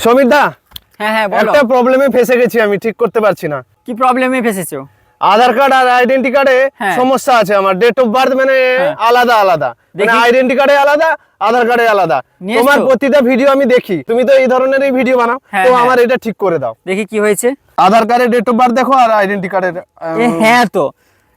সমীর দা, হ্যাঁ হ্যাঁ বলো। একটা প্রবলেমে ফেসে গেছি, আমি ঠিক করতে পারছি না। কি প্রবলেমে ফেসেছো? আধার কার্ড আর আইডেন্টি কার্ডে হ্যাঁ। সমস্যা আছে। আমার ডেট অফ বার্থ মানে আলাদা আলাদা, মানে দেখি। আইডেন্টি কার্ডে আলাদা, আধার কার্ডে আলাদা। নিয়ে তোমার এসছো? প্রতিটা ভিডিও আমি দেখি, তুমি তো এই ধরনেরই ভিডিও বানাও, হ্যাঁ, তো হ্যাঁ। আমার এটা ঠিক করে দাও। দেখি কি হয়েছে। আধার কার্ডের ডেট অফ বার্থ দেখো আর আইডেন্টি কার্ডের হ্যাঁ, তো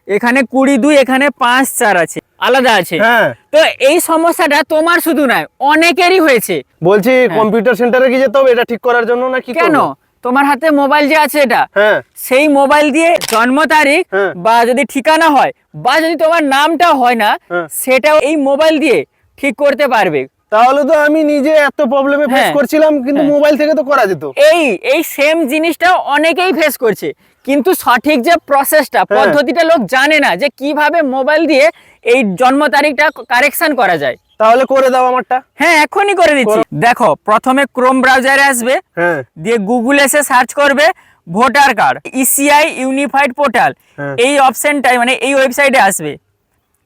এখানে 22, এখানে 5-4 আছে, আলাদা আছে। হ্যাঁ। তো এই সমস্যাটা তোমার শুধু নয়, অনেকেরই হয়েছে। বলছি কম্পিউটার সেন্টারে কি যেতে হবে এটা ঠিক করার জন্য, না কি কেন? করবো? তোমার হাতে মোবাইল যে আছে এটা, হ্যাঁ সেই মোবাইল দিয়ে জন্ম তারিখ হ্যাঁ। বা যদি ঠিকানা হয় বা যদি তোমার নামটা হয় না, হ্যাঁ। সেটাও এই মোবাইল দিয়ে ঠিক করতে পারবে। তাহলে তো আমি নিজে এত প্রবলেমে ফেস হ্যাঁ। করছিলাম, কিন্তু হ্যাঁ। মোবাইল থেকে তো করা যেত। এই সেম জিনিসটা অনেকেই ফেস করছে, কিন্তু সঠিক যে প্রসেসটা, পদ্ধতিটা লোক জানে না যে কিভাবে মোবাইল দিয়ে এই জন্ম তারিখটা কারেকশন করা যায়। তাহলে করে দাও আমারটা। হ্যাঁ, এখনই করে দিচ্ছি। দেখো, প্রথমে ক্রোম ব্রাউজারে আসবে, হ্যাঁ দিয়ে গুগলে এসে সার্চ করবে voter card ECI unified portal. হ্যাঁ। এই অপশনটাই মানে এই ওয়েবসাইটে আসবে।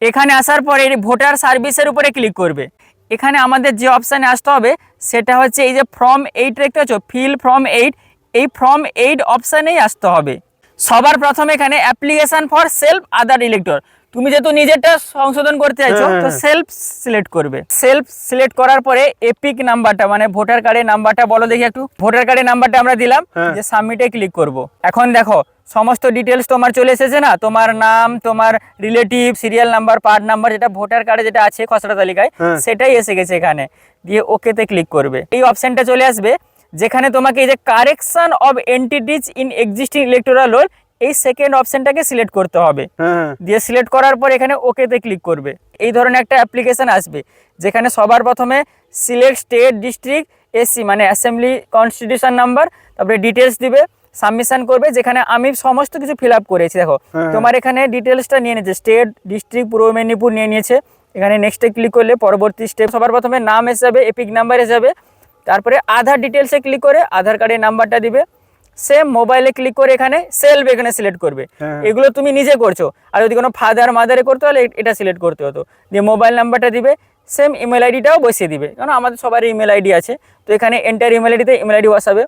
এখানে আসার পরে ভোটার সার্ভিসের উপরে ক্লিক করবে। এখানে আমাদের যে অপশানে আসতে হবে সেটা হচ্ছে এই যে ফর্ম 8 দেখতে পাচ্ছ, ফিল ফর্ম 8, এই ফর্ম 8 অপশানেই আসতে হবে। সবার প্রথমে এখানে application for self Aadhaar elector, তুমি যেহেতু নিজেরটা সংশোধন করতে চাইছো তো সেলফ সিলেক্ট করবে। সেলফ সিলেক্ট করার পরে এপিক নাম্বারটা মানে ভোটার কার্ডের নাম্বারটা বলো দেখি একটু। ভোটার কার্ডের নাম্বারটা আমরা দিলাম, যে সাবমিটে ক্লিক করব। এখন দেখো সমস্ত ডিটেলস তোমার চলে এসেছে না, তোমার নাম, তোমার relative, serial number, part number, যেটা ভোটার কার্ডে যেটা আছে খসড়া তালিকায় সেটাই এসে গেছে এখানে। দিয়ে ওকেতে ক্লিক করবে। এই অপশনটা চলে আসবে যেখানে তোমাকে এই যে correction of entities in existing electoral role, এই সেকেন্ড অপশনটাকে সিলেক্ট করতে হবে। দিয়ে সিলেক্ট করার পর এখানে ওকেতে ক্লিক করবে। এই ধরনের একটা অ্যাপ্লিকেশন আসবে যেখানে সবার প্রথমে সিলেক্ট স্টেট ডিস্ট্রিক্ট এসসি মানে অ্যাসেম্বলি কনস্টিটিউশন নাম্বার, তারপরে ডিটেলস দিবে, সাবমিশন করবে, যেখানে আমি সমস্ত কিছু ফিল আপ করেছি। দেখো তোমার এখানে ডিটেলসটা নিয়ে নিয়েছে, স্টেট ডিস্ট্রিক্ট পূর্ব মেদিনীপুর নিয়ে নিয়েছে। এখানে নেক্সটে ক্লিক করলে পরবর্তী স্টেপ সবার প্রথমে নাম এসে যাবে, এপিক নাম্বার এসে যাবে, তারপরে আধার ডিটেলসে ক্লিক করে আধার কার্ডের নাম্বারটা দিবে। সেম মোবাইলে ক্লিক করে এখানে সেলফ এখানে সিলেক্ট করবে। এগুলো তুমি নিজে করছো, আর যদি কোনো ফাদার মাদারে করতে হলে এটা সিলেক্ট করতে হতো। দিয়ে মোবাইল নাম্বারটা দিবে, সেম ইমেল আইডিটাও বসিয়ে দিবে, কারণ আমাদের সবারই ইমেল আইডি আছে। তো এখানে এন্টার ইমেল আইডিতে ইমেল আইডি বসাবে।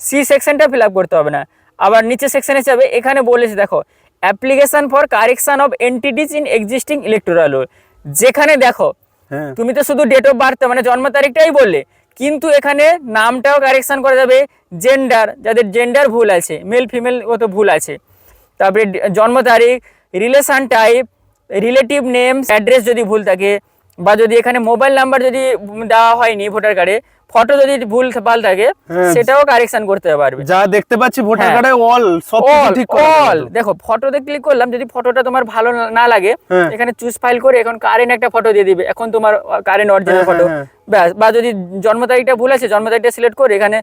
সি সেকশনটা ফিল আপ করতে হবে না। আবার নিচে সেকশনে যাবে, এখানে বলেছে দেখো application for correction of entities in existing electoral role. যেখানে দেখো তুমি তো শুধু ডেট অফ বার্থ মানে জন্ম তারিখটাই বললে, কিন্তু এখানে নামটাও কারেকশন করা যাবে, জেন্ডার যাদের জেন্ডার ভুল আছে, মেল ফিমেল ও তো ভুল আছে, তারপরে জন্ম তারিখ, relation type, relative name, address যদি ভুল থাকে, বা যদি এখানে মোবাইল নাম্বার যদি দেওয়া হয়নি ভোটার কার্ডে, ফটো যদি ভুল ভাল থাকে সেটাও কারেকশন করতে পারবে। যা দেখতে পাচ্ছি ভোটার কার্ডে অল সব ঠিক করা অল। দেখো ফটোতে ক্লিক করলাম, যদি ফটোটা তোমার ভালো না লাগে এখানে চুজ ফাইল করে এখন কারেন্ট একটা ফটো দিয়ে দিবে, এখন তোমার কারেন্ট অরিজিনাল ফটো ব্যাস। বা যদি জন্ম তারিখটা ভুল আছে, জন্ম তারিখটা সিলেক্ট করে এখানে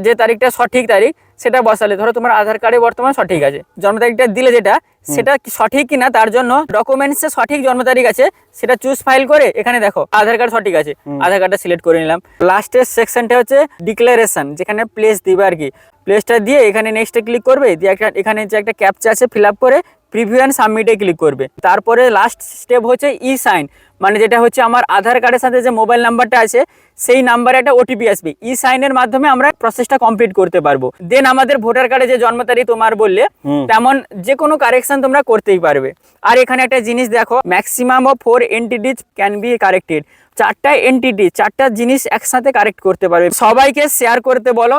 যে তারিখটা সঠিক তারিখ সেটা বসালে, ধরো তোমার আধার কার্ডে বর্তমান সঠিক আছে, জন্ম তারিখটা দিলে যেটা সেটা সঠিক কিনা তার জন্য ডকুমেন্টসে সঠিক জন্ম তারিখ আছে সেটা চুজ ফাইল করে এখানে দেখো আধার কার্ড সঠিক আছে, আধার কার্ডটা সিলেক্ট করে নিলাম। লাস্টের সেকশনটা হচ্ছে ডিক্লারেশন, যেখানে প্লেস দিবে আর কি, প্লেসটা দিয়ে এখানে নেক্সটে ক্লিক করবে, দিয়ে এখানে যে একটা ক্যাপচা আছে ফিল আপ করে প্রিভিউ অ্যান্ড সাবমিটে ক্লিক করবে। তারপরে লাস্ট স্টেপ হচ্ছে ই সাইন, মানে যেটা হচ্ছে আমার আধার কার্ডের সাথে যে মোবাইল নাম্বারটা আছে সেই নাম্বারে একটা ওটিপি আসবে, ই সাইনের মাধ্যমে আমরা প্রসেসটা কমপ্লিট করতে পারবো। দেন আমাদের ভোটার কার্ডে যে জন্ম তারিখ তোমার বললে তেমন যে কোনো কারেকশন তোমরা করতেই পারবে। আর এখানে একটা জিনিস দেখো, maximum of 4 entities can be corrected, 4টা এন্টিটি 4টা জিনিস একসাথে কারেক্ট করতে পারবে। সবাইকে শেয়ার করতে বলো,